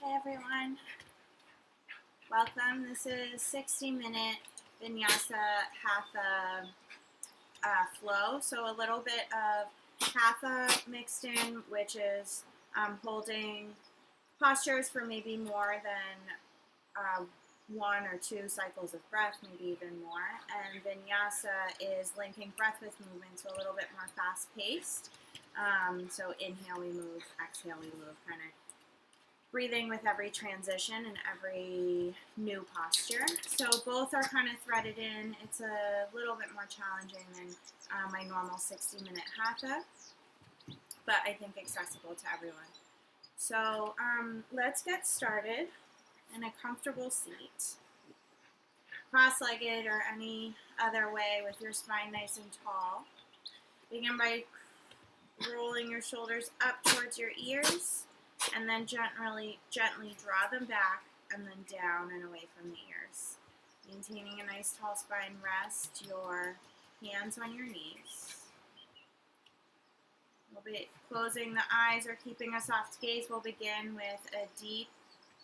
Hey everyone, welcome. This is 60-minute vinyasa hatha flow. So a little bit of hatha mixed in, which is holding postures for maybe more than one or two cycles of breath, maybe even more. And vinyasa is linking breath with movement, so a little bit more fast-paced. So inhale, we move, exhale, we move, kind of breathing with every transition and every new posture. So both are kind of threaded in. It's a little bit more challenging than my normal 60-minute hatha, but I think accessible to everyone. So let's get started in a comfortable seat, cross-legged or any other way with your spine nice and tall. Begin by rolling your shoulders up towards your ears, and then gently draw them back and then down and away from the ears. Maintaining a nice tall spine, rest your hands on your knees. We'll be closing the eyes or keeping a soft gaze. We'll begin with a deep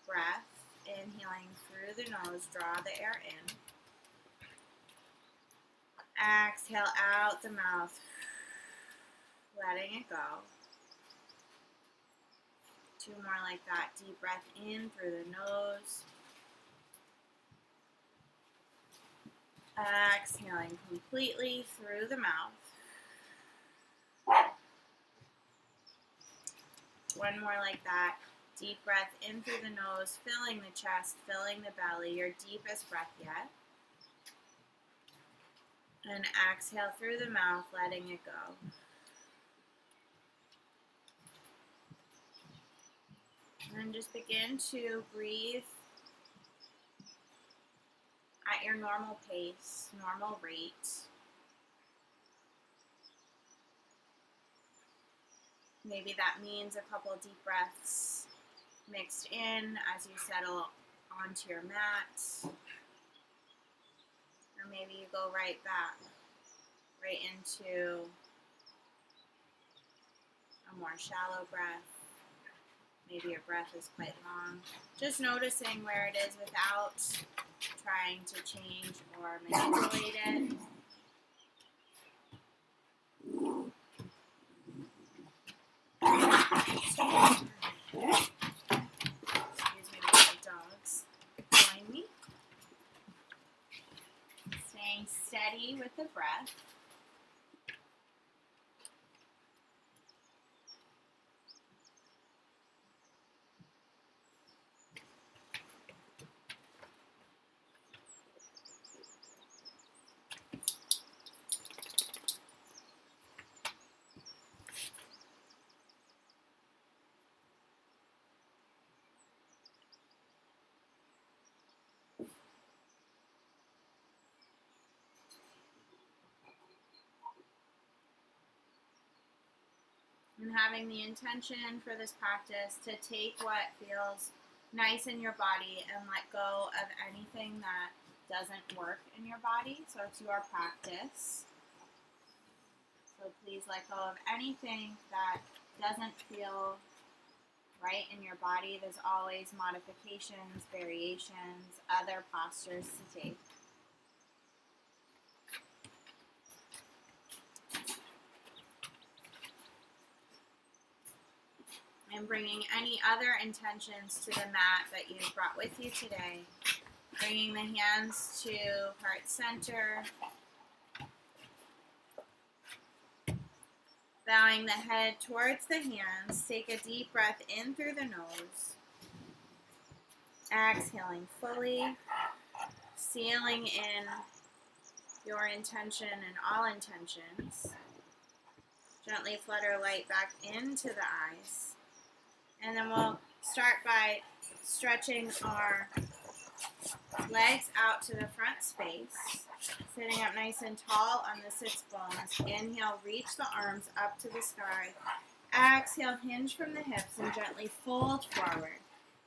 breath, inhaling through the nose, draw the air in. Exhale out the mouth, letting it go. Two more like that. Deep breath in through the nose. Exhaling completely through the mouth. One more like that. Deep breath in through the nose, filling the chest, filling the belly, your deepest breath yet. And exhale through the mouth, letting it go. And just begin to breathe at your normal pace, normal rate. Maybe that means a couple of deep breaths mixed in as you settle onto your mat. Or maybe you go right back, right into a more shallow breath. Maybe your breath is quite long. Just noticing where it is without trying to change or manipulate it. Excuse me, the dogs join me. Staying steady with the breath. And having the intention for this practice to take what feels nice in your body and let go of anything that doesn't work in your body. So it's your practice. So please let go of anything that doesn't feel right in your body. There's always modifications, variations, other postures to take. And bringing any other intentions to the mat that you've brought with you today. Bringing the hands to heart center. Bowing the head towards the hands. Take a deep breath in through the nose. Exhaling fully. Sealing in your intention and all intentions. Gently flutter light back into the eyes. And then we'll start by stretching our legs out to the front space. Sitting up nice and tall on the sits bones. Inhale, reach the arms up to the sky. Exhale, hinge from the hips and gently fold forward.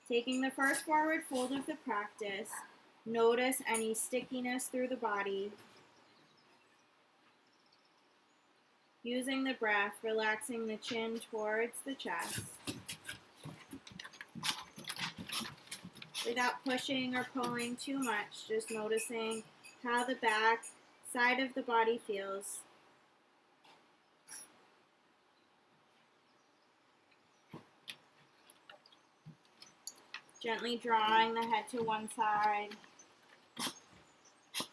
Taking the first forward fold of the practice, notice any stickiness through the body. Using the breath, relaxing the chin towards the chest. without pushing or pulling too much, just noticing how the back side of the body feels. Gently drawing the head to one side,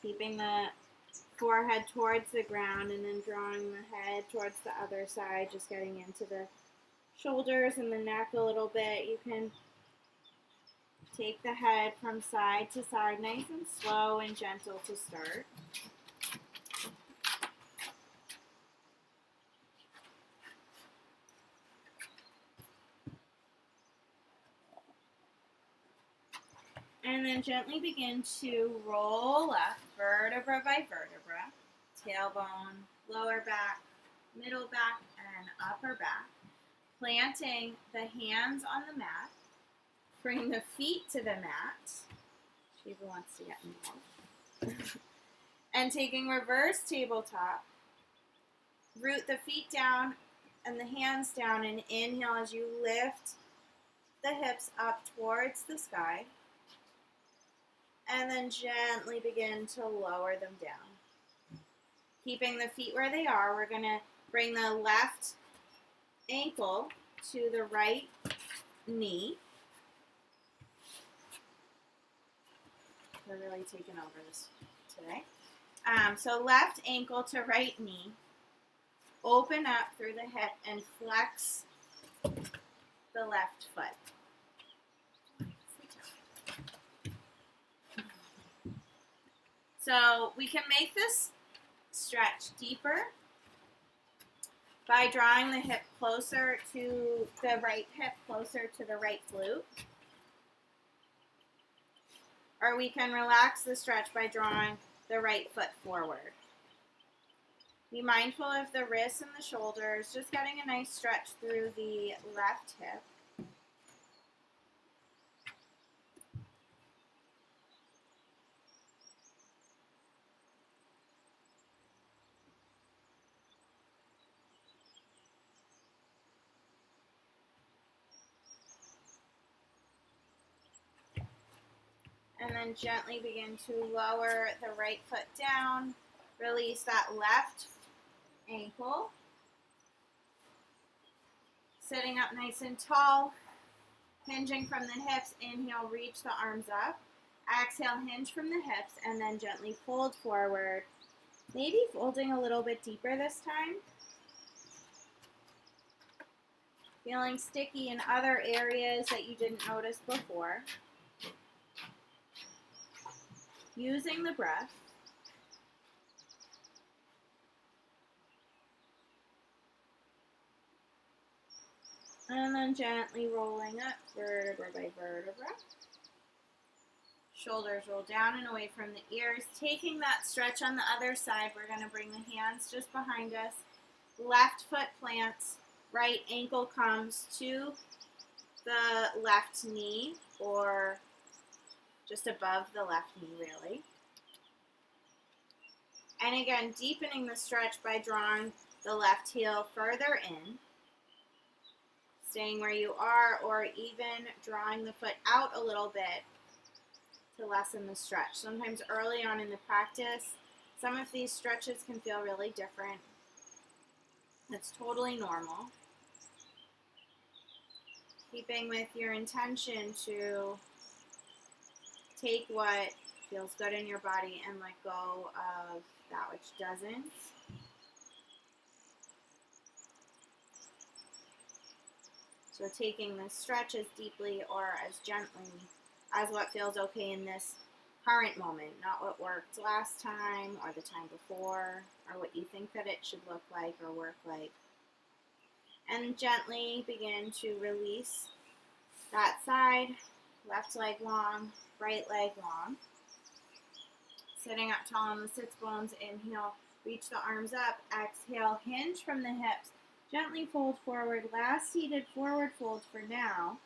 keeping the forehead towards the ground, and then drawing the head towards the other side, just getting into the shoulders and the neck a little bit. You can take the head from side to side, nice and slow and gentle to start. And then gently begin to roll up vertebra by vertebra, tailbone, lower back, middle back, and upper back. Planting the hands on the mat. Bring the feet to the mat. Shiva wants to get involved. And taking reverse tabletop. Root the feet down and the hands down, and inhale as you lift the hips up towards the sky. And then gently begin to lower them down. Keeping the feet where they are, we're going to bring the left ankle to the right knee. We're really taking over this today. So left ankle to right knee. Open up through the hip and flex the left foot. So we can make this stretch deeper by drawing the hip closer to the right hip, closer to the right glute. Or we can relax the stretch by drawing the right foot forward. Be mindful of the wrists and the shoulders, just getting a nice stretch through the left hip. And then gently begin to lower the right foot down. Release that left ankle. Sitting up nice and tall. Hinging from the hips. Inhale, reach the arms up. Exhale, hinge from the hips, and then gently fold forward. Maybe folding a little bit deeper this time. Feeling sticky in other areas that you didn't notice before. Using the breath. And then gently rolling up vertebra by vertebra. Shoulders roll down and away from the ears. Taking that stretch on the other side, we're going to bring the hands just behind us. Left foot plants. Right ankle comes to the left knee, or just above the left knee, really. And again, deepening the stretch by drawing the left heel further in. Staying where you are, or even drawing the foot out a little bit to lessen the stretch. Sometimes early on in the practice, some of these stretches can feel really different. That's totally normal. Keeping with your intention to take what feels good in your body and let go of that which doesn't. So taking the stretch as deeply or as gently as what feels okay in this current moment, not what worked last time or the time before or what you think that it should look like or work like. And gently begin to release that side, left leg long, right leg long. Sitting up tall on the sits bones, inhale, reach the arms up, exhale, hinge from the hips, gently fold forward, last seated forward fold for now.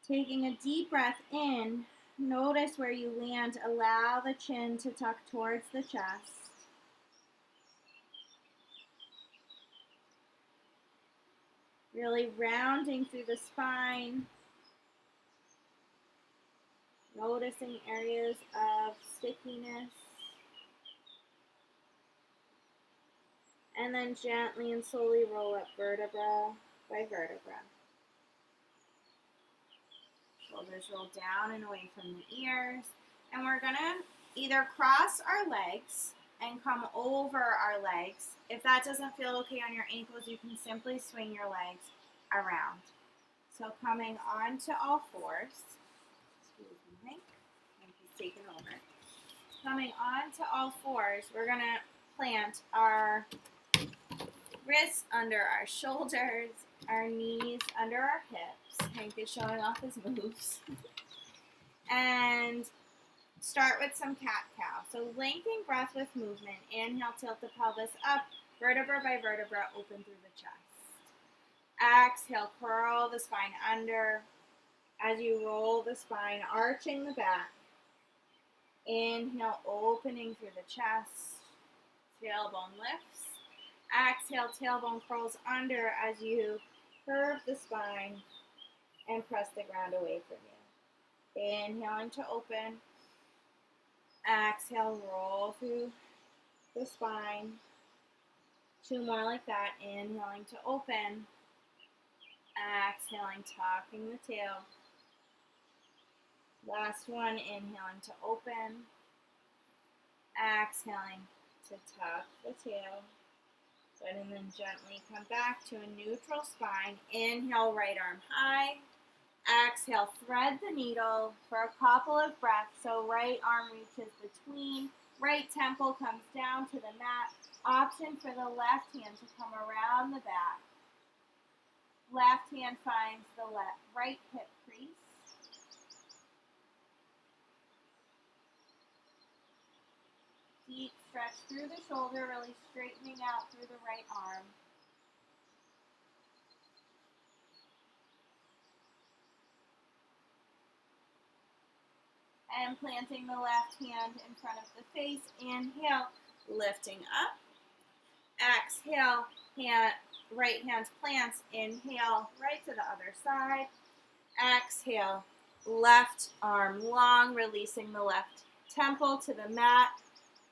Taking a deep breath in, notice where you land, allow the chin to tuck towards the chest. Really rounding through the spine. Noticing areas of stickiness. And then gently and slowly roll up vertebra by vertebra. Shoulders roll down and away from the ears. And we're going to either cross our legs and come over our legs. If that doesn't feel okay on your ankles, you can simply swing your legs around. So coming onto all fours. Excuse me, Hank is taking over. Coming onto all fours, we're going to plant our wrists under our shoulders, our knees under our hips. Hank is showing off his moves. And start with some cat-cow. So lengthening breath with movement. Inhale, tilt the pelvis up, vertebra by vertebra, open through the chest. Exhale, curl the spine under as you roll the spine, arching the back. Inhale, opening through the chest. Tailbone lifts. Exhale, tailbone curls under as you curve the spine and press the ground away from you. Inhaling to open. Exhale, roll through the spine. 2 more like that. Inhaling to open. Exhaling, tucking the tail. Last one, inhaling to open. Exhaling to tuck the tail. Good, and then gently come back to a neutral spine. Inhale, right arm high. Exhale, thread the needle for a couple of breaths. So right arm reaches between, right temple comes down to the mat. Option for the left hand to come around the back. Left hand finds the right hip crease. Deep stretch through the shoulder, really straightening out through the right arm. And planting the left hand in front of the face. Inhale, lifting up. Exhale, right hand plants. Inhale, right to the other side. Exhale, left arm long, releasing the left temple to the mat.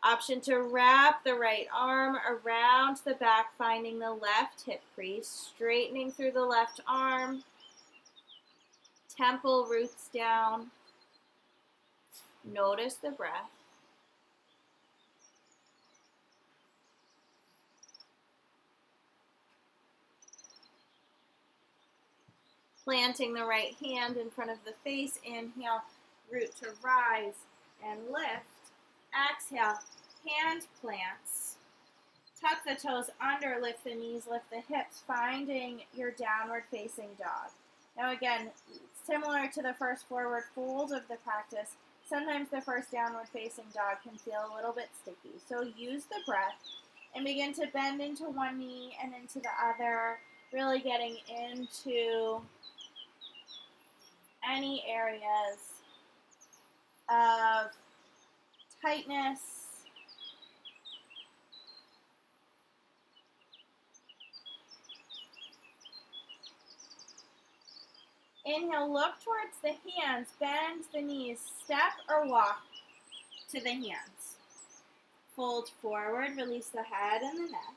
Option to wrap the right arm around the back, finding the left hip crease, straightening through the left arm. Temple roots down. Notice the breath. Planting the right hand in front of the face. Inhale, root to rise and lift. Exhale, hand plants. Tuck the toes under, lift the knees, lift the hips, finding your downward facing dog. Now again, similar to the first forward fold of the practice, sometimes the first downward facing dog can feel a little bit sticky. So use the breath and begin to bend into one knee and into the other, really getting into any areas of tightness. Inhale, look towards the hands, bend the knees, step or walk to the hands. Fold forward, release the head and the neck.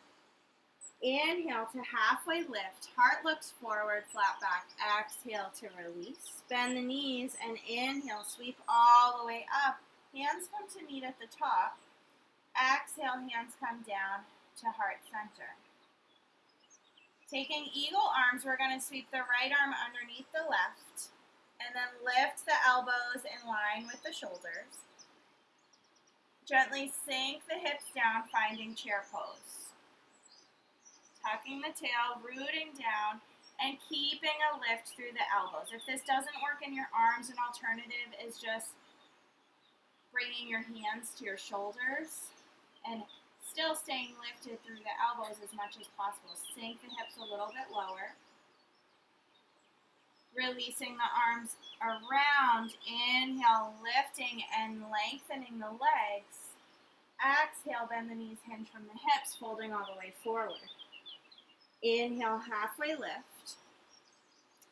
Inhale to halfway lift, heart looks forward, flat back. Exhale to release. Bend the knees and inhale, sweep all the way up. Hands come to meet at the top. Exhale, hands come down to heart center. Taking eagle arms, we're going to sweep the right arm underneath the left and then lift the elbows in line with the shoulders. Gently sink the hips down, finding chair pose. Tucking the tail, rooting down, and keeping a lift through the elbows. If this doesn't work in your arms, an alternative is just bringing your hands to your shoulders and still staying lifted through the elbows as much as possible. Sink the hips a little bit lower. Releasing the arms around. Inhale, lifting and lengthening the legs. Exhale, bend the knees, hinge from the hips, folding all the way forward. Inhale, halfway lift.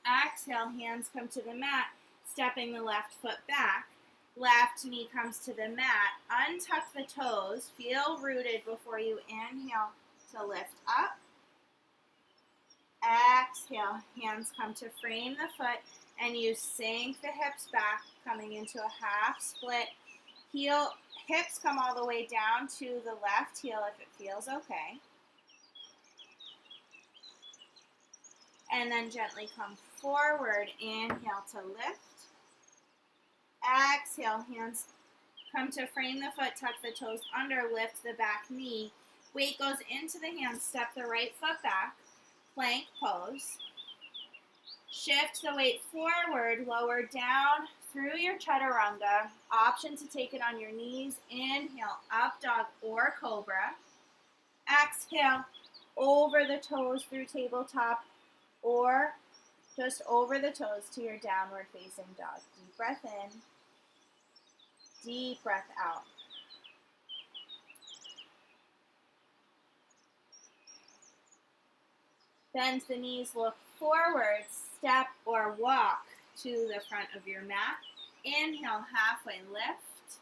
Exhale, hands come to the mat, stepping the left foot back. Left knee comes to the mat. Untuck the toes. Feel rooted before you inhale to lift up. Exhale, hands come to frame the foot, and you sink the hips back, coming into a half split. Hips come all the way down to the left heel if it feels okay. And then gently come forward, inhale to lift. Exhale, hands come to frame the foot, tuck the toes under, lift the back knee. Weight goes into the hands, step the right foot back, plank pose. Shift the weight forward, lower down through your chaturanga. Option to take it on your knees. Inhale, up dog or cobra. Exhale, over the toes through tabletop or just over the toes to your downward facing dog. Deep breath in, deep breath out. Bend the knees, look forward, step or walk to the front of your mat. Inhale, halfway lift.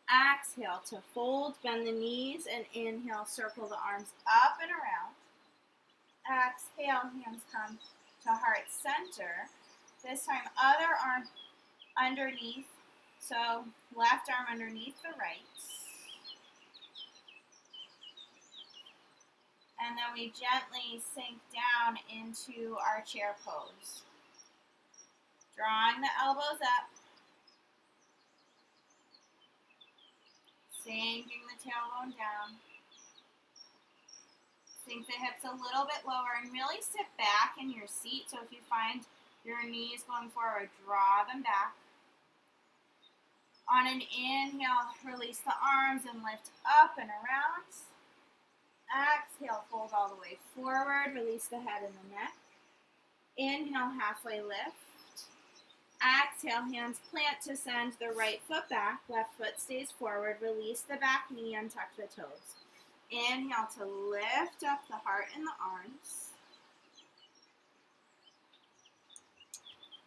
Exhale to fold, bend the knees, and inhale, circle the arms up and around. Exhale, hands come to heart center. This time, other arm underneath. So, left arm underneath the right. And then we gently sink down into our chair pose. Drawing the elbows up. Sinking the tailbone down. Sink the hips a little bit lower and really sit back in your seat. So if you find your knees going forward, draw them back. On an inhale, release the arms and lift up and around. Exhale, fold all the way forward. Release the head and the neck. Inhale, halfway lift. Exhale, hands plant to send the right foot back. Left foot stays forward. Release the back knee, untuck the toes. Inhale to lift up the heart and the arms.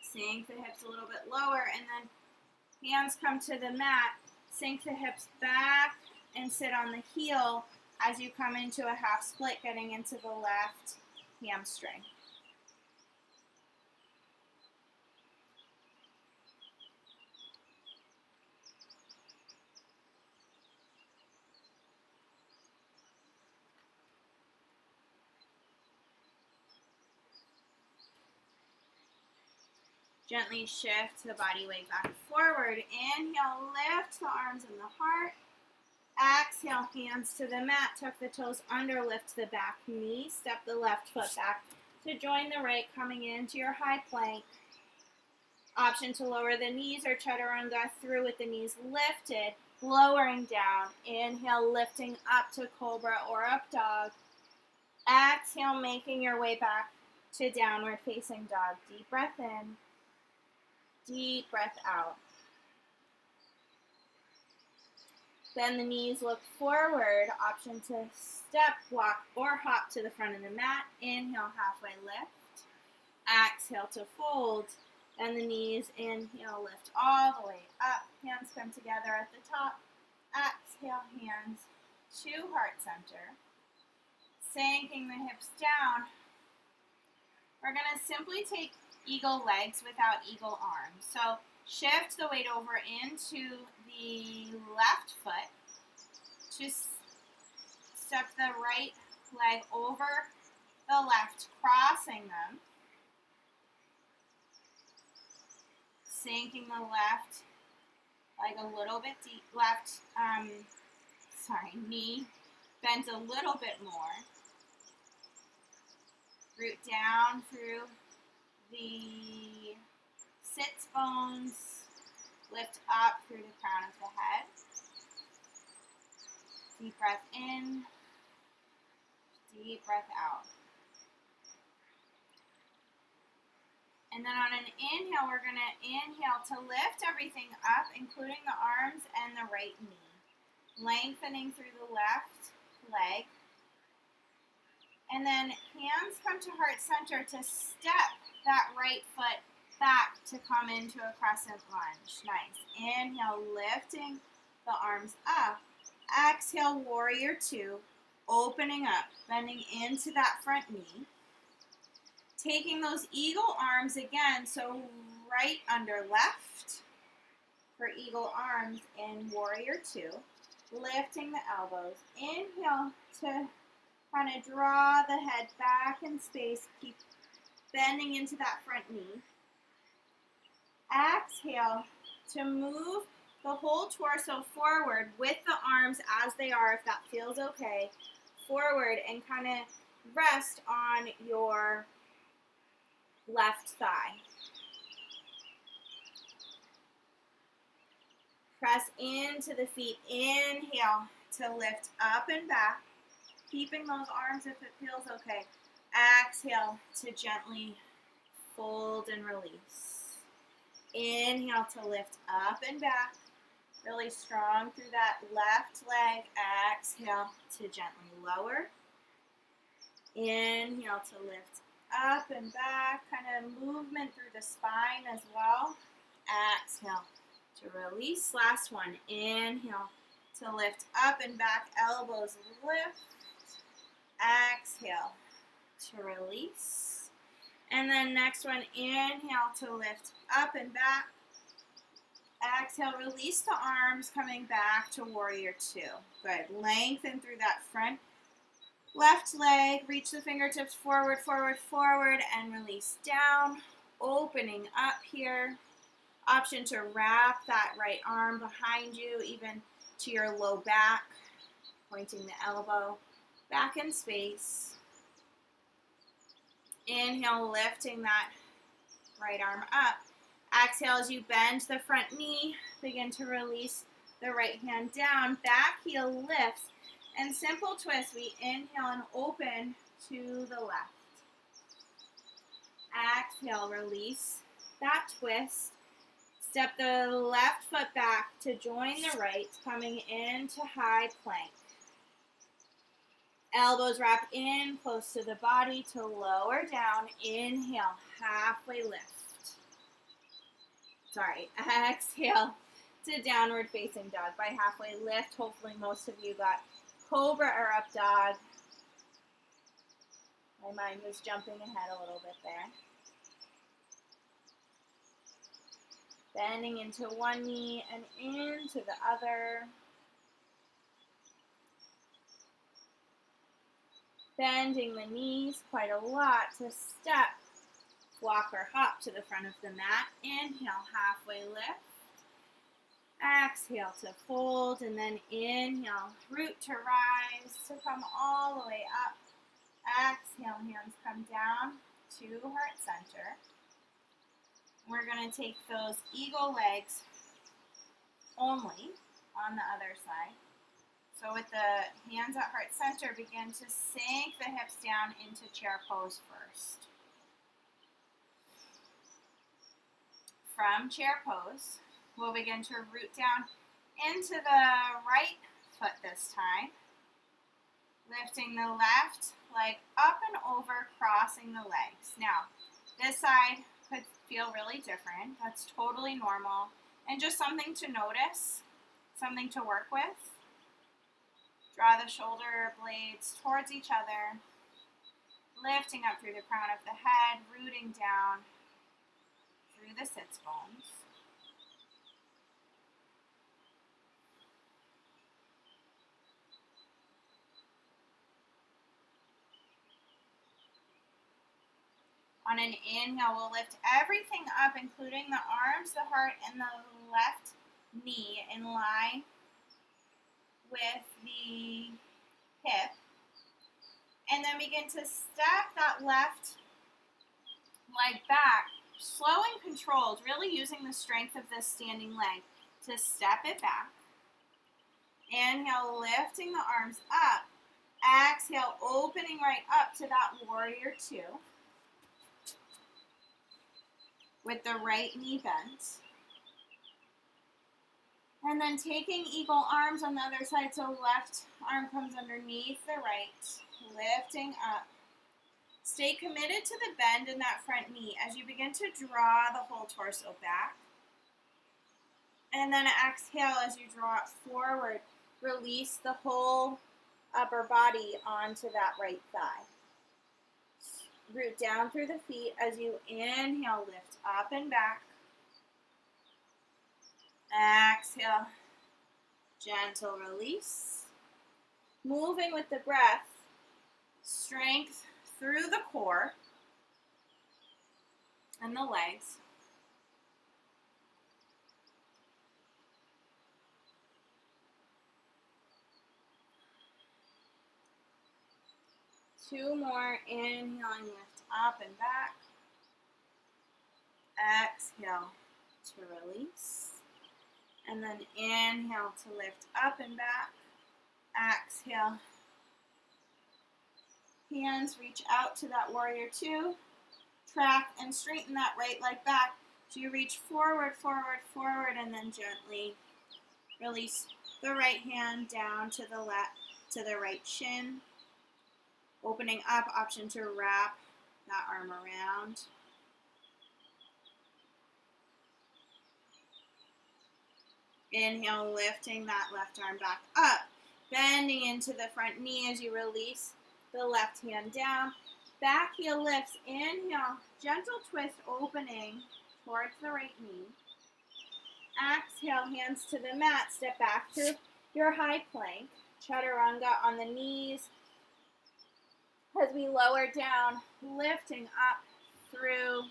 Sink the hips a little bit lower, and then hands come to the mat. Sink the hips back and sit on the heel as you come into a half split, getting into the left hamstring. Gently shift the body weight back forward. Inhale, lift the arms and the heart. Exhale, hands to the mat. Tuck the toes under, lift the back knee. Step the left foot back to join the right, coming into your high plank. Option to lower the knees or chaturanga through with the knees lifted, lowering down. Inhale, lifting up to cobra or up dog. Exhale, making your way back to downward facing dog. Deep breath in. Deep breath out. Bend the knees, look forward. Option to step, walk, or hop to the front of the mat. Inhale, halfway lift. Exhale to fold. Bend the knees, inhale, lift all the way up. Hands come together at the top. Exhale, hands to heart center. Sinking the hips down. We're going to simply take eagle legs without eagle arms. So shift the weight over into the left foot. Just step the right leg over the left, crossing them. Sinking the left leg a little bit deep, knee bent a little bit more. Root down through the sits bones, lift up through the crown of the head. Deep breath in, deep breath out. And then on an inhale, we're going to inhale to lift everything up, including the arms and the right knee. Lengthening through the left leg. And then hands come to heart center to step that right foot back to come into a crescent lunge. Nice. Inhale, lifting the arms up. Exhale, warrior two, opening up, bending into that front knee. Taking those eagle arms again, so right under left for eagle arms in warrior two. Lifting the elbows. Inhale to kind of draw the head back in space. Keep bending into that front knee. Exhale to move the whole torso forward with the arms as they are, if that feels okay, forward, and kind of rest on your left thigh. Press into the feet. Inhale to lift up and back, keeping those arms if it feels okay. Exhale to gently fold and release. Inhale to lift up and back, really strong through that left leg. Exhale to gently lower. Inhale to lift up and back, kind of movement through the spine as well. Exhale to release. Last one. Inhale to lift up and back, elbows lift. Exhale to release. And then next one, inhale to lift up and back. Exhale, release the arms, coming back to warrior two. Good. Lengthen through that front left leg. Reach the fingertips forward, forward, forward, and release down. Opening up here. Option to wrap that right arm behind you, even to your low back. Pointing the elbow back in space. Inhale, lifting that right arm up. Exhale as you bend the front knee. Begin to release the right hand down. Back heel lifts. And simple twist. We inhale and open to the left. Exhale, release that twist. Step the left foot back to join the right, coming into high plank. Elbows wrap in close to the body to lower down. Inhale, halfway lift. Exhale to downward facing dog. By halfway lift, hopefully most of you got cobra or up dog. My mind was jumping ahead a little bit there. Bending into one knee and into the other. Bending the knees quite a lot to step, walk or hop to the front of the mat. Inhale, halfway lift. Exhale to fold, and then inhale, root to rise, to come all the way up. Exhale, hands come down to heart center. We're going to take those eagle legs only on the other side. So with the hands at heart center, begin to sink the hips down into chair pose first. From chair pose, we'll begin to root down into the right foot this time. Lifting the left leg up and over, crossing the legs. Now, this side could feel really different. That's totally normal. And just something to notice, something to work with. Draw the shoulder blades towards each other. Lifting up through the crown of the head, rooting down through the sits bones. On an inhale, we'll lift everything up, including the arms, the heart, and the left knee in line with the hip. And then begin to step that left leg back, slow and controlled, really using the strength of this standing leg to step it back. Inhale, lifting the arms up. Exhale, opening right up to that warrior two. With the right knee bent. And then taking eagle arms on the other side, so left arm comes underneath the right, lifting up Stay committed to the bend in that front knee as you begin to draw the whole torso back. And then exhale as you draw it forward. Release the whole upper body onto that right thigh. Root down through the feet as you inhale, lift up and back. Exhale, gentle release. Moving with the breath, strength through the core and the legs. Two more, inhaling, lift up and back. Exhale to release. And then inhale to lift up and back. Exhale. Hands reach out to that warrior two. Track and straighten that right leg back. So you reach forward, forward, forward, and then gently release the right hand down to the left, to the right shin. Opening up, option to wrap that arm around. Inhale, lifting that left arm back up. Bending into the front knee as you release the left hand down. Back heel lifts. Inhale, gentle twist opening towards the right knee. Exhale, hands to the mat. Step back through your high plank. Chaturanga on the knees. As we lower down, lifting up through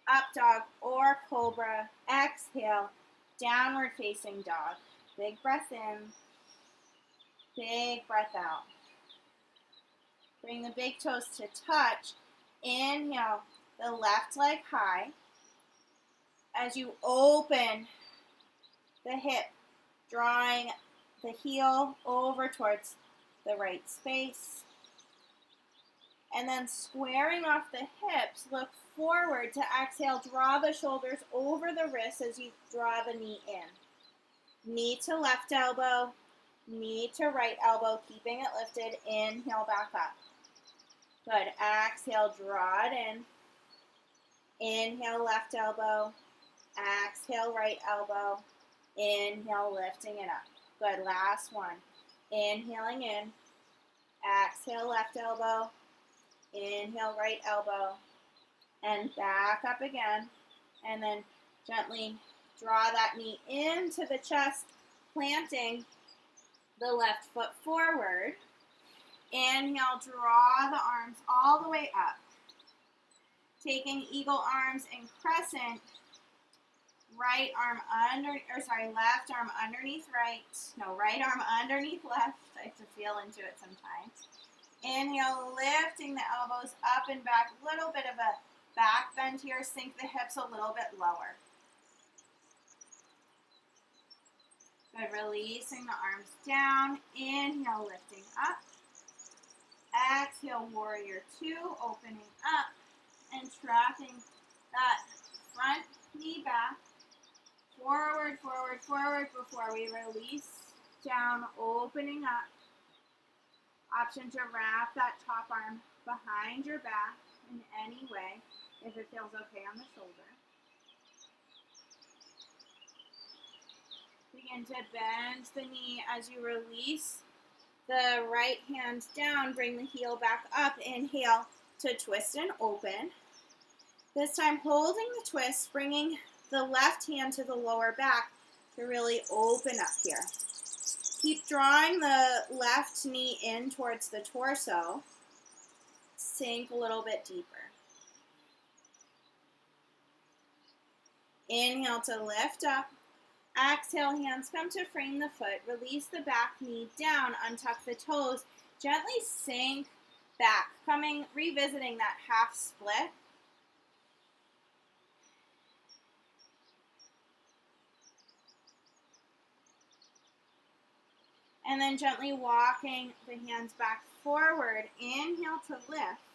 up dog or cobra. Exhale, downward facing dog. Big breath in, big breath out. Bring the big toes to touch. Inhale, the left leg high. As you open the hip, drawing the heel over towards the right space. And then squaring off the hips, look forward to exhale. Draw the shoulders over the wrists as you draw the knee in. Knee to left elbow, knee to right elbow, keeping it lifted. Inhale, back up. Good. Exhale, draw it in. Inhale, left elbow. Exhale, right elbow. Inhale, lifting it up. Good. Last one. Inhaling in. Exhale, left elbow. Inhale, right elbow, and back up again. And then gently draw that knee into the chest, planting the left foot forward. Inhale, draw the arms all the way up. Taking eagle arms and crescent, left arm underneath right. No, right arm underneath left. I have to feel into it sometimes. Inhale, lifting the elbows up and back. A little bit of a back bend here. Sink the hips a little bit lower. Good. Releasing the arms down. Inhale, lifting up. Exhale, warrior two. Opening up and tracking that front knee back. Forward, forward, forward before we release down. Opening up. Option to wrap that top arm behind your back in any way, if it feels okay on the shoulder. Begin to bend the knee as you release the right hand down. Bring the heel back up. Inhale to twist and open. This time holding the twist, bringing the left hand to the lower back to really open up here. Keep drawing the left knee in towards the torso. Sink a little bit deeper. Inhale to lift up. Exhale, hands come to frame the foot. Release the back knee down. Untuck the toes. Gently sink back. Revisiting that half split. And then gently walking the hands back forward. Inhale to lift.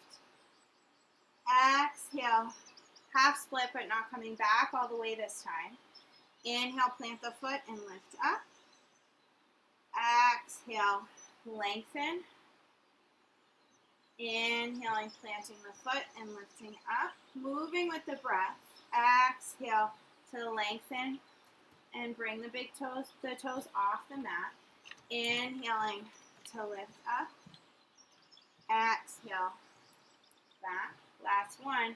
Exhale, half split but not coming back all the way this time. Inhale, plant the foot and lift up. Exhale, lengthen. Inhaling, planting the foot and lifting up, moving with the breath. Exhale to lengthen and bring the toes off the mat. Inhaling to lift up. Exhale, back. Last one.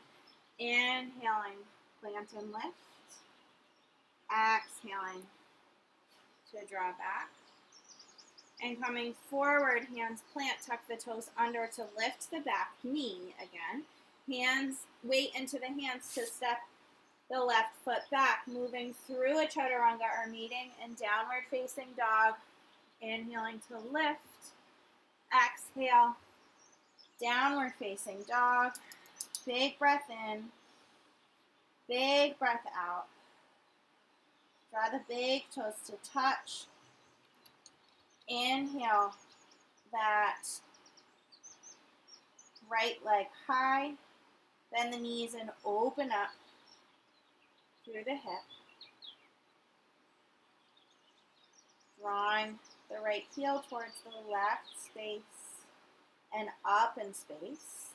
Inhaling, plant and lift. Exhaling to draw back. And coming forward, hands plant, tuck the toes under to lift the back knee again. Hands, weight into the hands to step the left foot back, moving through a chaturanga or meeting in downward facing dog. Inhaling to lift. Exhale, downward facing dog. Big breath in, big breath out. Draw the big toes to touch. Inhale that right leg high. Bend the knees and open up through the hip. Drawing the right heel towards the left space and up in space.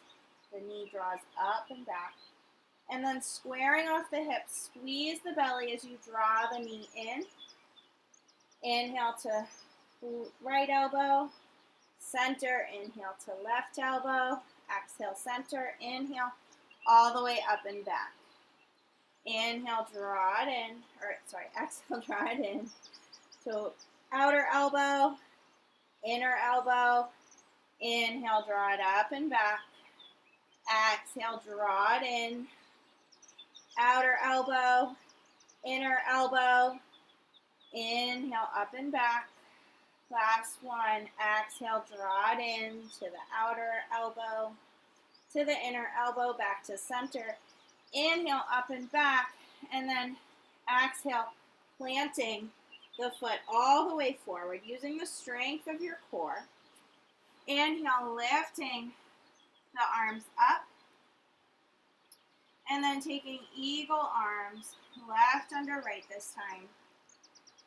The knee draws up and back. And then squaring off the hips, squeeze the belly as you draw the knee in. Inhale to right elbow, center, inhale to left elbow, exhale, center, inhale, all the way up and back. Inhale, draw it in, exhale, draw it in. So outer elbow, inner elbow, inhale, draw it up and back. Exhale, draw it in. Outer elbow, inner elbow, inhale, up and back. Last one, exhale, draw it in to the outer elbow, to the inner elbow, back to center. Inhale, up and back, and then exhale, planting the foot all the way forward, using the strength of your core. Inhale, lifting the arms up. And then taking eagle arms, left under right this time.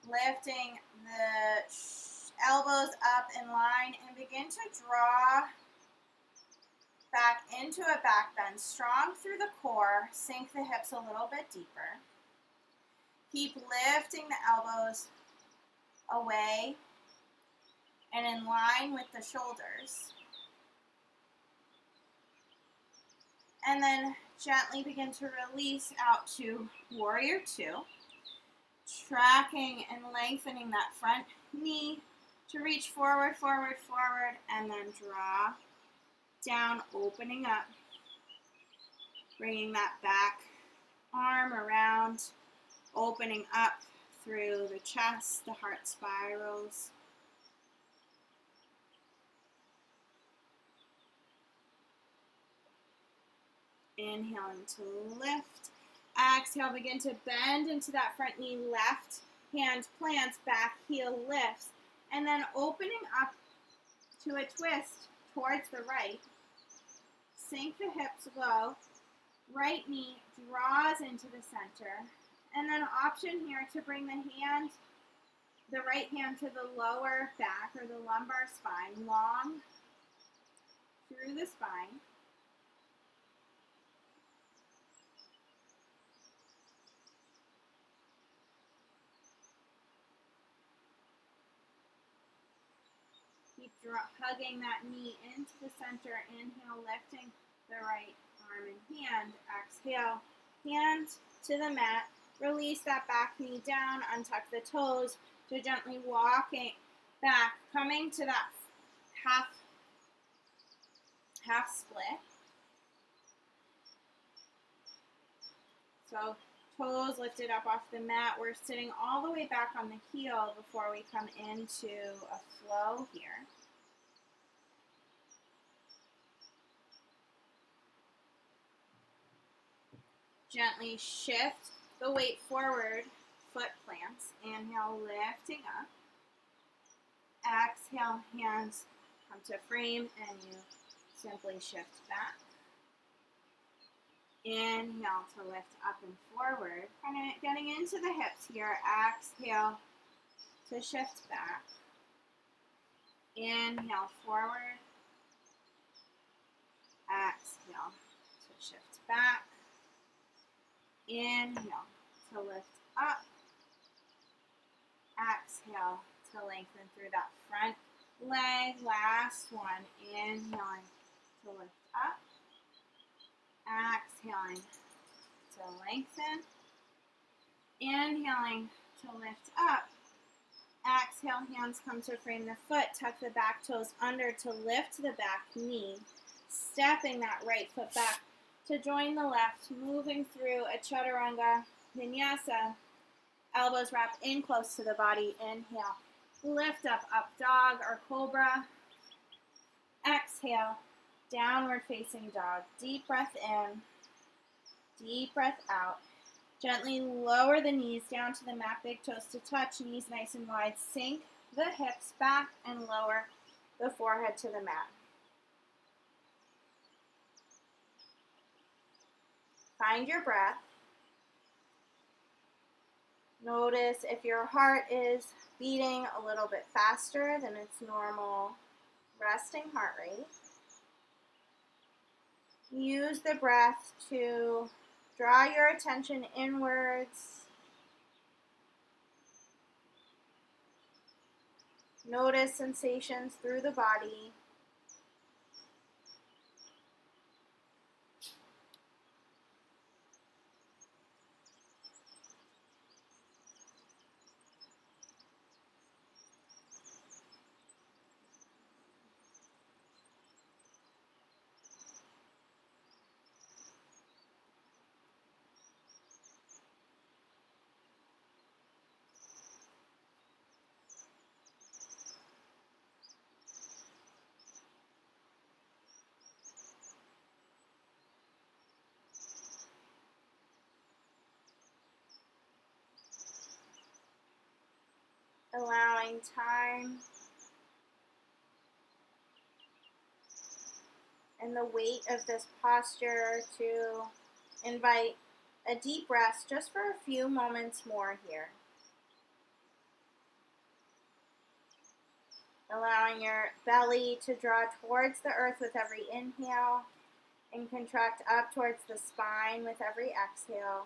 Lifting the elbows up in line and begin to draw back into a back bend. Strong through the core, sink the hips a little bit deeper. Keep lifting the elbows away and in line with the shoulders. And then gently begin to release out to warrior two. Tracking and lengthening that front knee to reach forward, forward, forward, and then draw down, opening up. Bringing that back arm around, opening up through the chest, the heart spirals. Inhaling to lift. Exhale, begin to bend into that front knee. Left hand plants, back heel lifts. And then opening up to a twist towards the right. Sink the hips low. Right knee draws into the center. And then option here to bring the right hand to the lower back or the lumbar spine, long through the spine. Keep hugging that knee into the center. Inhale, lifting the right arm and hand. Exhale, hand to the mat. Release that back knee down. Untuck the toes to gently walking back. Coming to that half split. So toes lifted up off the mat. We're sitting all the way back on the heel before we come into a flow here. Gently shift the weight forward, foot plants. Inhale, lifting up. Exhale, hands come to frame and you simply shift back. Inhale to lift up and forward. Kind of getting into the hips here. Exhale to shift back. Inhale forward. Exhale to shift back. Inhale to lift up. Exhale to lengthen through that front leg. Last one. Inhaling to lift up. Exhaling to lengthen. Inhaling to lift up. Exhale, hands come to frame the foot. Tuck the back toes under to lift the back knee. Stepping that right foot back to join the left. Moving through a chaturanga vinyasa. Elbows wrap in close to the body. Inhale. Lift up, up dog or cobra. Exhale. Downward facing dog. Deep breath in. Deep breath out. Gently lower the knees down to the mat, big toes to touch, knees nice and wide. Sink the hips back and lower the forehead to the mat. Find your breath. Notice if your heart is beating a little bit faster than its normal resting heart rate. Use the breath to draw your attention inwards. Notice sensations through the body. Allowing time and the weight of this posture to invite a deep rest just for a few moments more here. Allowing your belly to draw towards the earth with every inhale and contract up towards the spine with every exhale.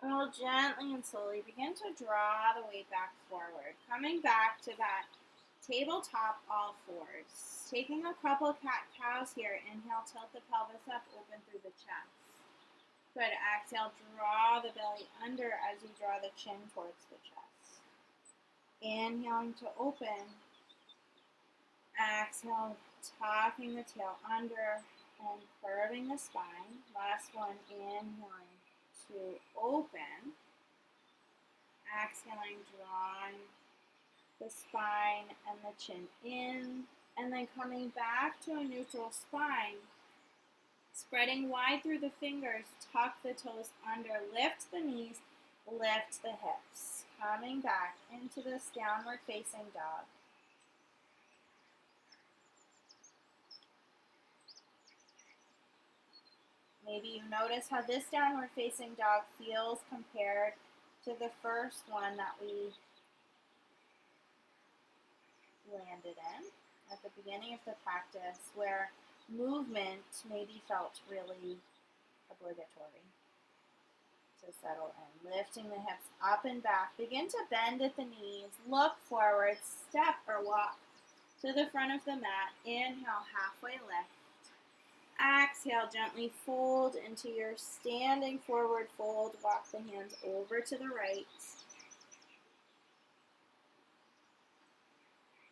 And we'll gently and slowly begin to draw the weight back forward. Coming back to that tabletop all fours. Taking a couple cat-cows here. Inhale, tilt the pelvis up, open through the chest. Good. Exhale, draw the belly under as you draw the chin towards the chest. Inhaling to open. Exhale, tucking the tail under and curving the spine. Last one, inhaling to open. Exhaling, drawing the spine and the chin in, and then coming back to a neutral spine. Spreading wide through the fingers, tuck the toes under, lift the knees, lift the hips. Coming back into this downward facing dog. Maybe you notice how this downward facing dog feels compared to the first one that we landed in at the beginning of the practice, where movement maybe felt really obligatory to settle in. Lifting the hips up and back. Begin to bend at the knees. Look forward. Step or walk to the front of the mat. Inhale, halfway lift. Exhale, gently fold into your standing forward fold. Walk the hands over to the right.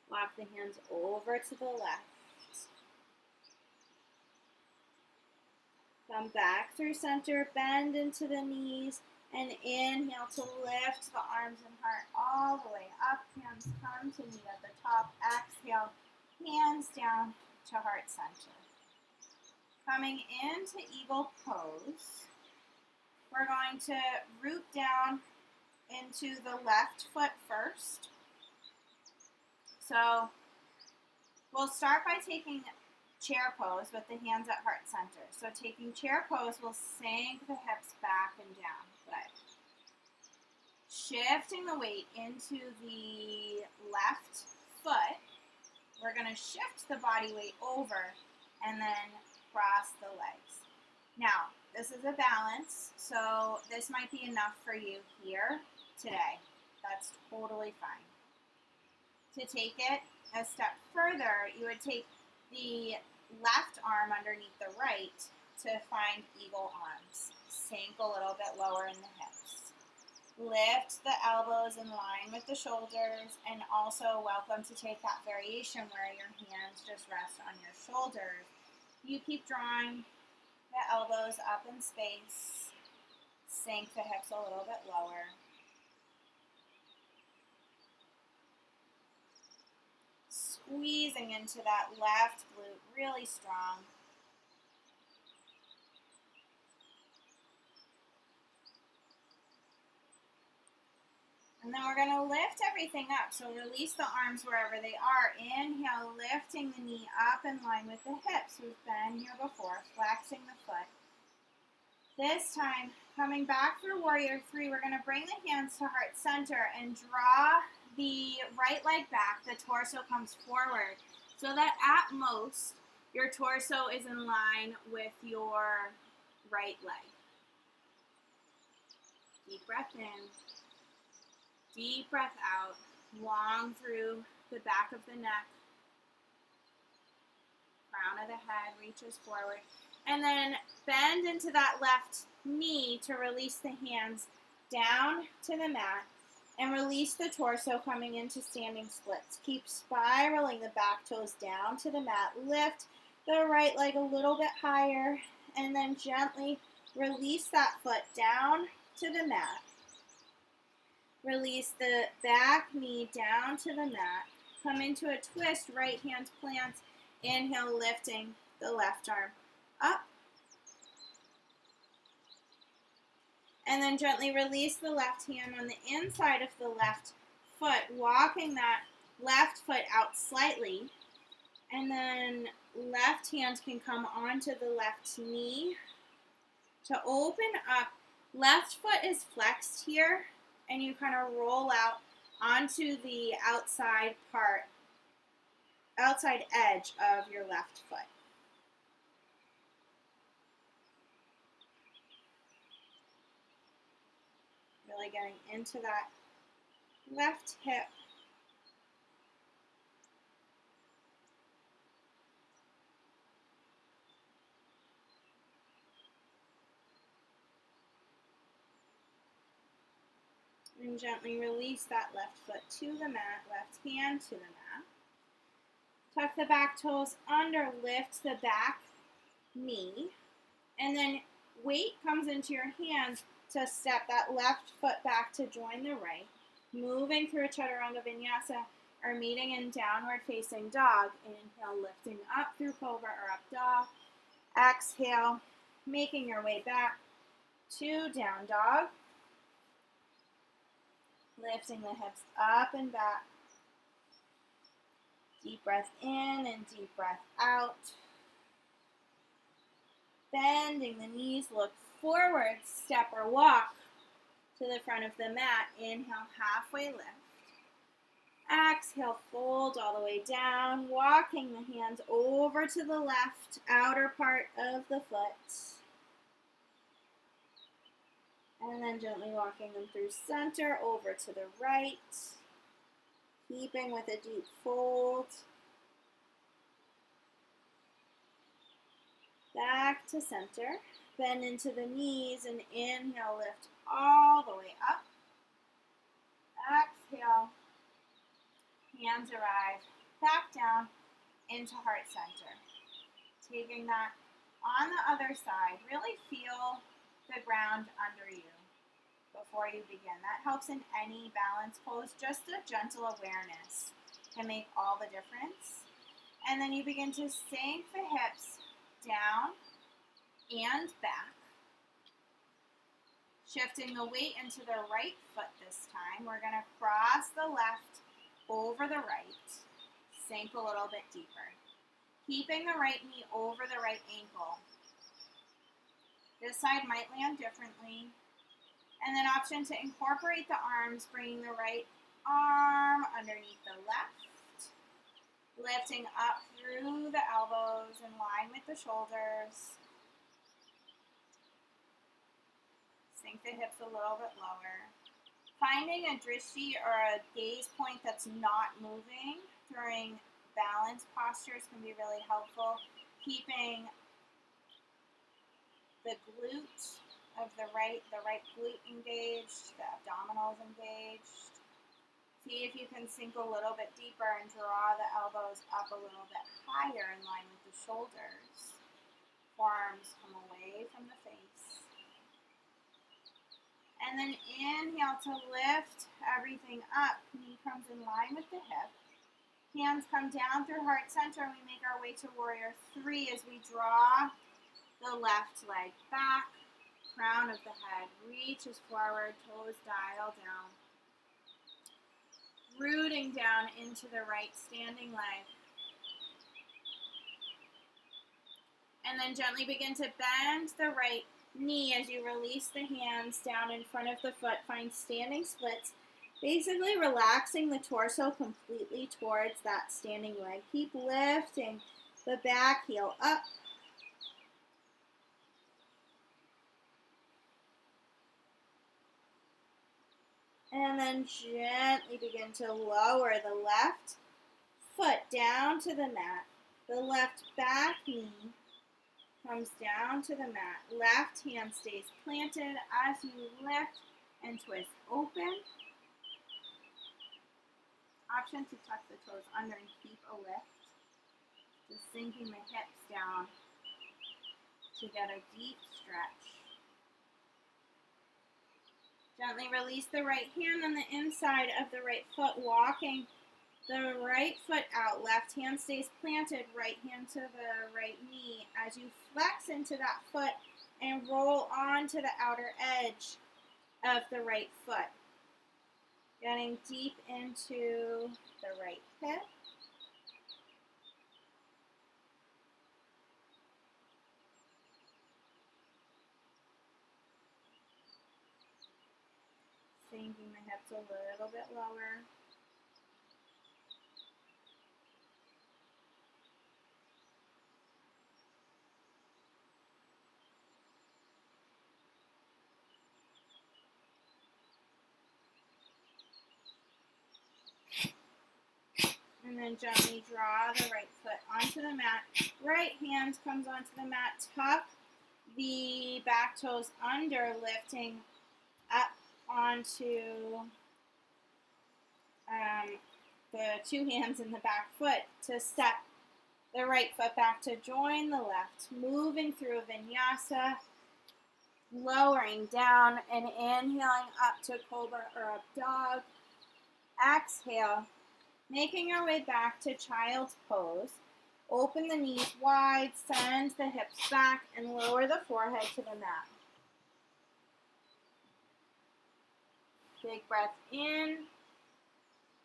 Walk the hands over to the left. Come back through center, bend into the knees, And inhale to lift the arms and heart all the way up. Hands come to meet at the top. Exhale, hands down to heart center. Coming into eagle pose, we're going to root down into the left foot first. So we'll start by taking chair pose with the hands at heart center. So taking chair pose, we'll sink the hips back and down. Good. Shifting the weight into the left foot, we're going to shift the body weight over and then cross the legs. Now, this is a balance, so this might be enough for you here today. That's totally fine. To take it a step further, you would take the left arm underneath the right to find eagle arms. Sink a little bit lower in the hips. Lift the elbows in line with the shoulders, and also welcome to take that variation where your hands just rest on your shoulders. You keep drawing the elbows up in space. Sink the hips a little bit lower. Squeezing into that left glute really strong. And then we're going to lift everything up. So release the arms wherever they are. Inhale, lifting the knee up in line with the hips. We've been here before, flexing the foot. This time, coming back through Warrior 3, we're going to bring the hands to heart center and draw the right leg back. The torso comes forward so that at most, your torso is in line with your right leg. Deep breath in. Deep breath out, long through the back of the neck. Crown of the head reaches forward. And then bend into that left knee to release the hands down to the mat and release the torso coming into standing splits. Keep spiraling the back toes down to the mat. Lift the right leg a little bit higher and then gently release that foot down to the mat. Release the back knee down to the mat. Come into a twist, right hand plants. Inhale, lifting the left arm up. And then gently release the left hand on the inside of the left foot, walking that left foot out slightly. And then left hand can come onto the left knee to open up. Left foot is flexed here. And you kind of roll out onto the outside edge of your left foot. Really getting into that left hip. And gently release that left foot to the mat, left hand to the mat. Tuck the back toes under, lift the back knee. And then weight comes into your hands to step that left foot back to join the right. Moving through Chaturanga Vinyasa or meeting in downward facing dog. Inhale, lifting up through Cobra or up dog. Exhale, making your way back to down dog. Lifting the hips up and back. Deep breath in and deep breath out. Bending the knees, look forward, step or walk to the front of the mat. Inhale, halfway lift. Exhale, fold all the way down, walking the hands over to the left outer part of the foot. And then gently walking them through center, over to the right. Keeping with a deep fold. Back to center. Bend into the knees and inhale, lift all the way up. Exhale. Hands arrive back down into heart center. Taking that on the other side, really feel the ground under you. before you begin. That helps in any balance pose. Just a gentle awareness can make all the difference. And then you begin to sink the hips down and back. Shifting the weight into the right foot this time. We're going to cross the left over the right. Sink a little bit deeper. Keeping the right knee over the right ankle. This side might land differently. And then option to incorporate the arms, bringing the right arm underneath the left. Lifting up through the elbows in line with the shoulders. Sink the hips a little bit lower. Finding a drishti or a gaze point that's not moving during balance postures can be really helpful. Keeping the glute of the right glute engaged, the abdominals engaged. See if you can sink a little bit deeper and draw the elbows up a little bit higher in line with the shoulders. Forearms come away from the face. And then inhale to lift everything up. Knee comes in line with the hip. Hands come down through heart center. We make our way to warrior 3 as we draw the left leg back. Crown of the head reaches forward, toes dial down. Rooting down into the right standing leg. And then gently begin to bend the right knee as you release the hands down in front of the foot. Find standing splits. Basically relaxing the torso completely towards that standing leg. Keep lifting the back heel up. And then gently begin to lower the left foot down to the mat. The left back knee comes down to the mat. Left hand stays planted as you lift and twist open. Option to tuck the toes under and keep a lift. Just sinking the hips down to get a deep stretch. Gently release the right hand on the inside of the right foot, walking the right foot out. Left hand stays planted, right hand to the right knee as you flex into that foot and roll onto the outer edge of the right foot. Getting deep into the right hip. Sinking the hips a little bit lower. And then gently draw the right foot onto the mat. Right hand comes onto the mat. Tuck the back toes under, lifting up onto the two hands in the back foot to step the right foot back to join the left. Moving through vinyasa, lowering down and inhaling up to cobra or up dog. Exhale, making our way back to child's pose. Open the knees wide, send the hips back, and lower the forehead to the mat. Big breath in,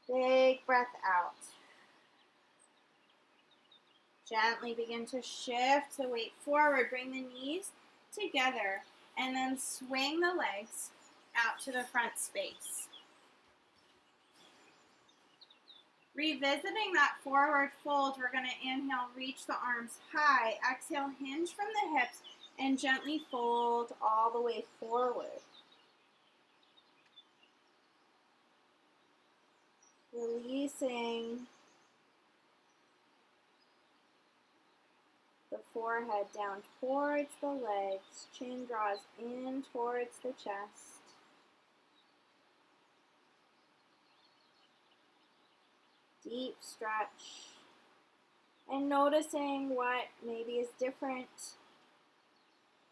big breath out. Gently begin to shift the weight forward. Bring the knees together and then swing the legs out to the front space. Revisiting that forward fold, we're going to inhale, reach the arms high. Exhale, hinge from the hips and gently fold all the way forward. Releasing the forehead down towards the legs. Chin draws in towards the chest. Deep stretch. And noticing what maybe is different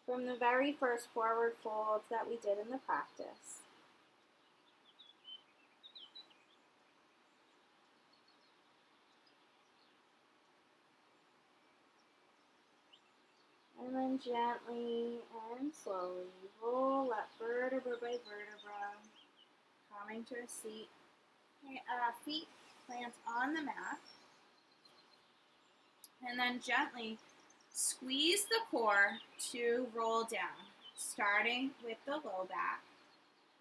from the very first forward fold that we did in the practice. And then gently and slowly roll up vertebra by vertebra, coming to a seat. Feet plant on the mat. And then gently squeeze the core to roll down, starting with the low back,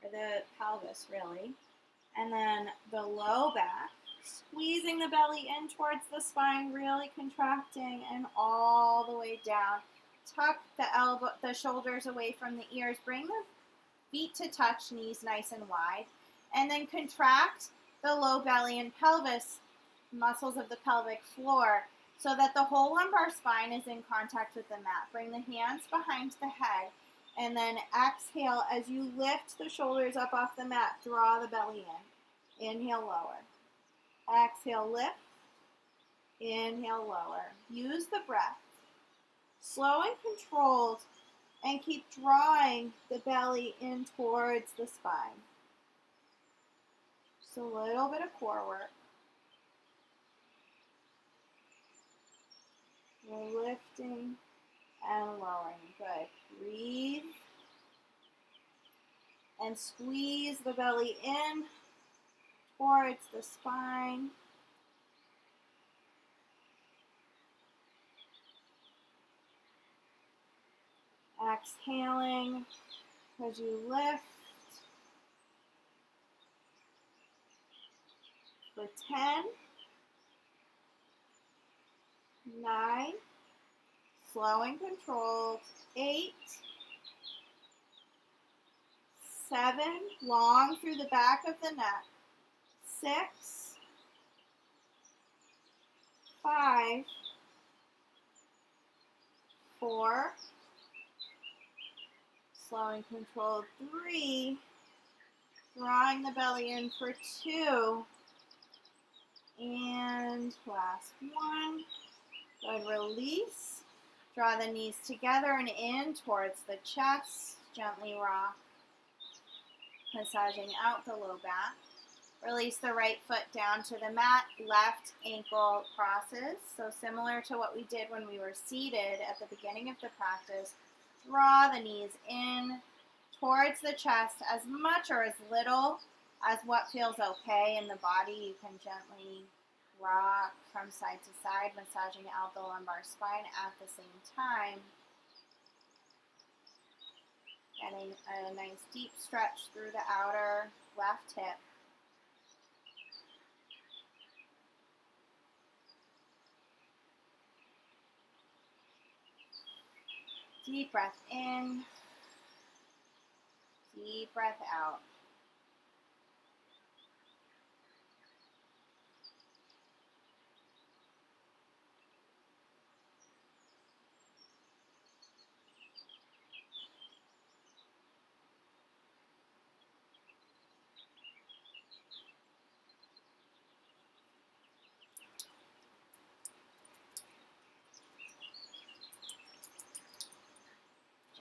or the pelvis really, and then the low back, squeezing the belly in towards the spine, really contracting, and all the way down. Tuck the shoulders away from the ears, bring the feet to touch, knees nice and wide, and then contract the low belly and pelvis muscles of the pelvic floor so that the whole lumbar spine is in contact with the mat. Bring the hands behind the head and then exhale as you lift the shoulders up off the mat. Draw the belly in. Inhale, lower. Exhale, lift. Inhale, lower. Use the breath. Slow and controlled, and keep drawing the belly in towards the spine. Just a little bit of core work. We're lifting and lowering. Good. Breathe. And squeeze the belly in towards the spine. Exhaling as you lift for 10, 9, slow and controlled, 8, 7, long through the back of the neck, 6, 5, 4, slow and controlled, 3, drawing the belly in for 2, and last 1. Good, release. Draw the knees together and in towards the chest. Gently rock, massaging out the low back. Release the right foot down to the mat. Left ankle crosses. So similar to what we did when we were seated at the beginning of the practice. Draw the knees in towards the chest, as much or as little as what feels okay in the body. You can gently rock from side to side, massaging out the lumbar spine at the same time. Getting a nice deep stretch through the outer left hip. Deep breath in, deep breath out.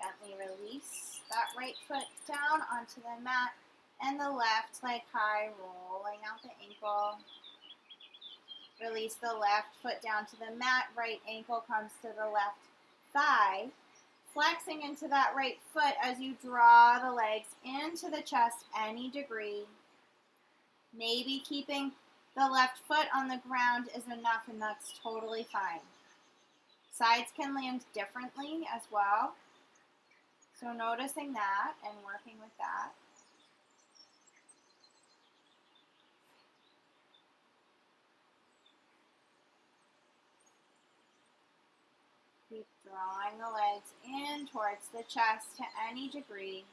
Gently release that right foot down onto the mat and the left leg high, rolling out the ankle. Release the left foot down to the mat, right ankle comes to the left thigh. Flexing into that right foot as you draw the legs into the chest any degree. Maybe keeping the left foot on the ground is enough, and that's totally fine. Sides can land differently as well. So noticing that and working with that. Keep drawing the legs in towards the chest to any degree.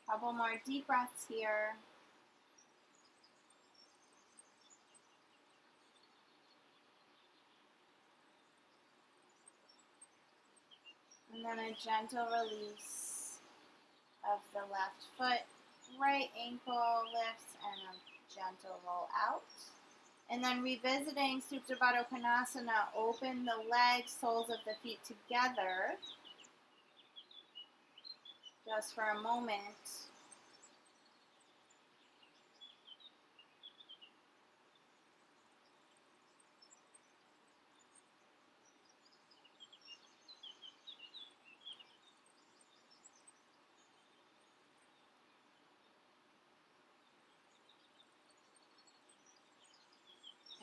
Couple more deep breaths here. And then a gentle release of the left foot right ankle lifts and a gentle roll out. And then revisiting Supta Baddha Konasana, open the legs, soles of the feet together just for a moment.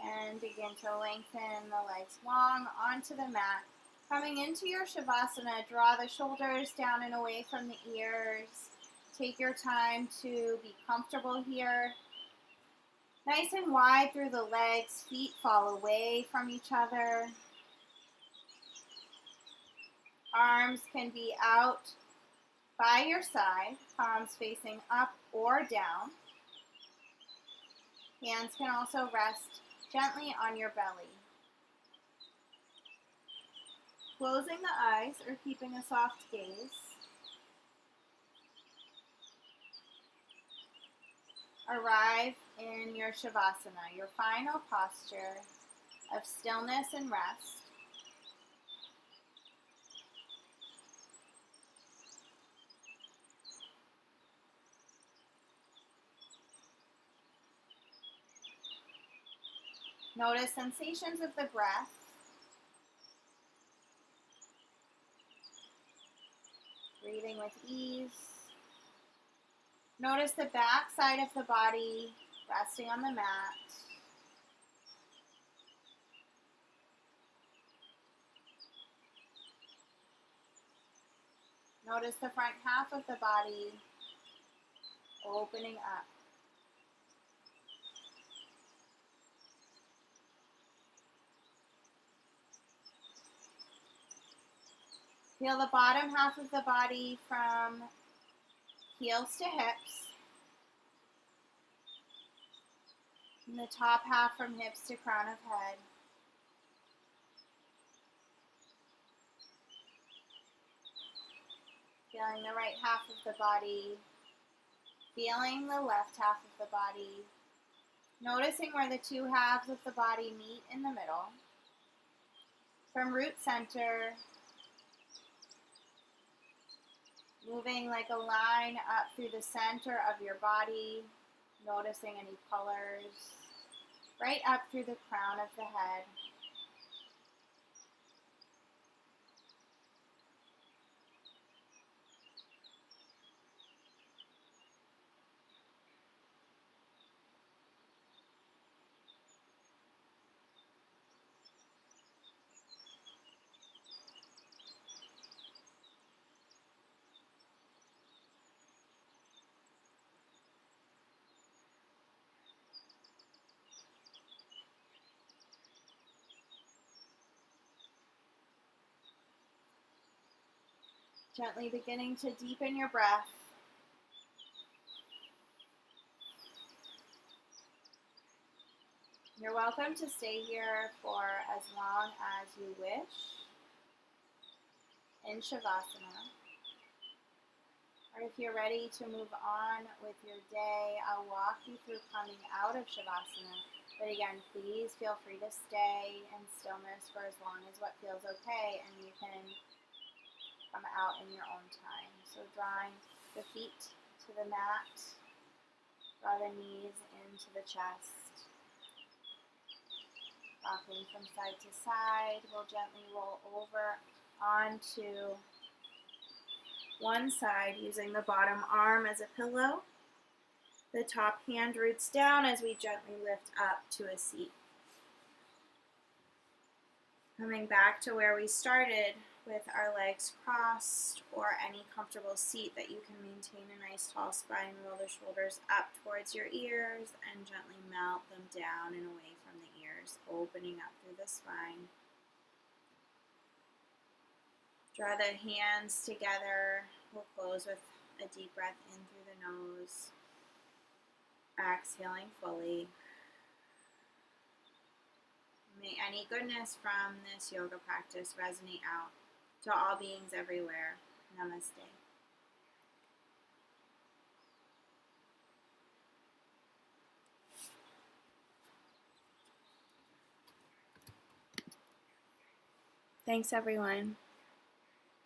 And begin to lengthen the legs long onto the mat. Coming into your Shavasana, draw the shoulders down and away from the ears. Take your time to be comfortable here. Nice and wide through the legs, feet fall away from each other. Arms can be out by your side, palms facing up or down. Hands can also rest gently on your belly. Closing the eyes or keeping a soft gaze. Arrive in your Shavasana, your final posture of stillness and rest. Notice sensations of the breath. Breathing with ease. Notice the back side of the body resting on the mat. Notice the front half of the body opening up. Feel the bottom half of the body from heels to hips. And the top half from hips to crown of head. Feeling the right half of the body. Feeling the left half of the body. Noticing where the two halves of the body meet in the middle. From root center, moving like a line up through the center of your body, noticing any colors, right up through the crown of the head. Gently beginning to deepen your breath. You're welcome to stay here for as long as you wish in Shavasana. Or if you're ready to move on with your day, I'll walk you through coming out of Shavasana. But again, please feel free to stay in stillness for as long as what feels okay, and you can come out in your own time. So drawing the feet to the mat, draw the knees into the chest. Rocking from side to side, we'll gently roll over onto one side using the bottom arm as a pillow. The top hand roots down as we gently lift up to a seat. Coming back to where we started with our legs crossed or any comfortable seat that you can maintain a nice tall spine. Roll the shoulders up towards your ears and gently melt them down and away from the ears, opening up through the spine. Draw the hands together. We'll close with a deep breath in through the nose. Exhaling fully. May any goodness from this yoga practice resonate out to all beings everywhere. Namaste. Thanks, everyone.